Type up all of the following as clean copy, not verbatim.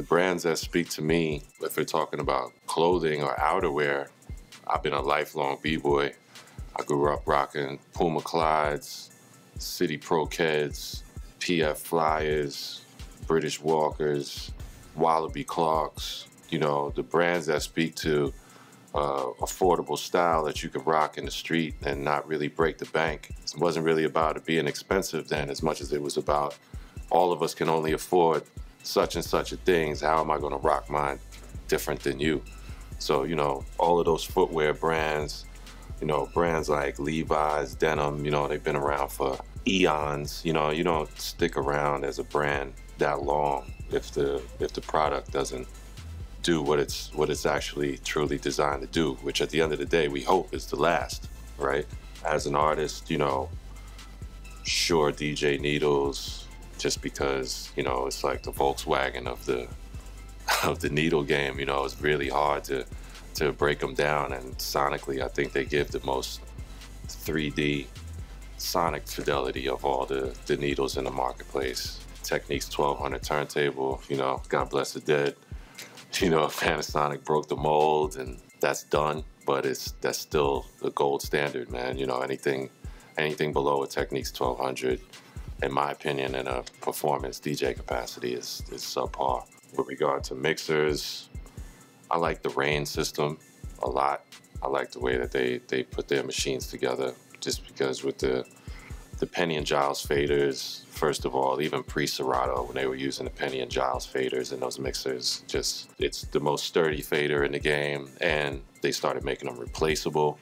brands that speak to me, if we're talking about clothing or outerwear, I've been a lifelong B-boy. I grew up rocking Puma Clydes, City Pro Keds, PF Flyers, British Walkers, Wallaby Clarks. You know, the brands that speak to affordable style that you can rock in the street and not really break the bank. It wasn't really about it being expensive then as much as it was about all of us can only afford such and such a things. How am I gonna rock mine different than you? So, you know, all of those footwear brands, you know, brands like Levi's, Denim, you know, they've been around for eons. You know, you don't stick around as a brand that long if the product doesn't do what it's actually truly designed to do, which at the end of the day we hope is to last, right? As an artist, you know, sure, DJ Needles, just because, you know, it's like the Volkswagen of the needle game. You know, it's really hard to break them down, and sonically I think they give the most 3D sonic fidelity of all the needles in the marketplace. Techniques 1200 turntable, you know, God bless the dead. You know, Panasonic broke the mold, and that's done, but that's still the gold standard, man. You know, anything below a Techniques 1200, in my opinion, in a performance DJ capacity is subpar. With regard to mixers, I like the Rain system a lot. I like the way that they put their machines together, just because with the Penny and Giles faders, first of all, even pre-Serato, when they were using the Penny and Giles faders in those mixers, just, it's the most sturdy fader in the game, and they started making them replaceable,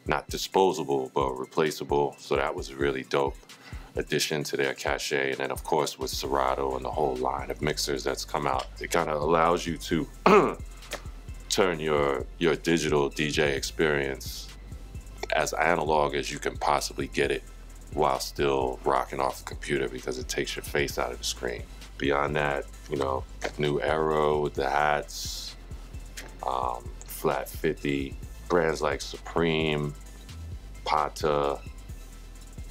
not disposable, but replaceable, so that was a really dope addition to their cachet. And then of course with Serato and the whole line of mixers that's come out, it kind of allows you to turn your digital DJ experience as analog as you can possibly get it, while still rocking off a computer, because it takes your face out of the screen. Beyond that, you know, New Era with the hats, Flat 50, brands like Supreme, Pata,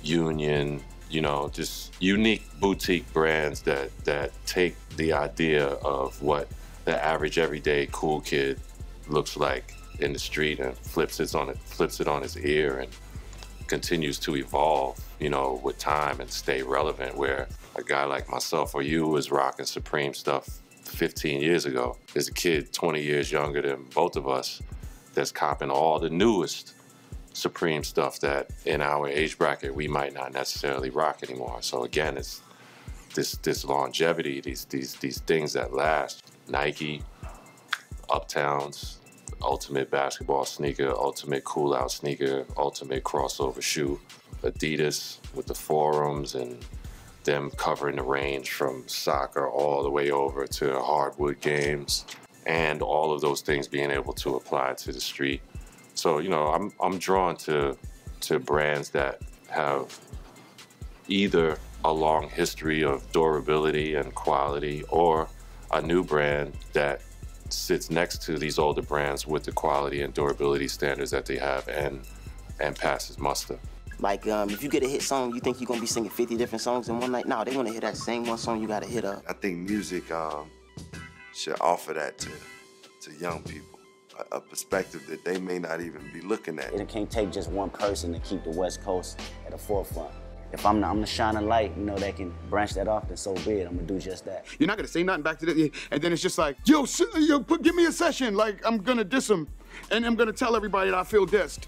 Union, you know, just unique boutique brands that take the idea of what the average everyday cool kid looks like in the street and flips it on its ear and continues to evolve, you know, with time and stay relevant, where a guy like myself or you was rocking Supreme stuff 15 years ago. There's a kid 20 years younger than both of us that's copping all the newest Supreme stuff that in our age bracket we might not necessarily rock anymore. So again, it's this longevity, these things that last. Nike, Uptowns, ultimate basketball sneaker, ultimate cool out sneaker, ultimate crossover shoe. Adidas with the forums and them covering the range from soccer all the way over to hardwood games, and all of those things being able to apply to the street. So, you know, I'm drawn to brands that have either a long history of durability and quality, or a new brand that sits next to these older brands with the quality and durability standards that they have and passes muster. Like, if you get a hit song, you think you're gonna be singing 50 different songs in one night? No, they wanna hear that same one song you gotta hit up. I think music should offer that to young people, a perspective that they may not even be looking at. It can't take just one person to keep the West Coast at the forefront. If I'm the shining light, you know, that can branch that off, then so be it. I'm gonna do just that. You're not gonna say nothing back to that, and then it's just like, yo, give me a session. Like, I'm gonna diss him, and I'm gonna tell everybody that I feel dissed.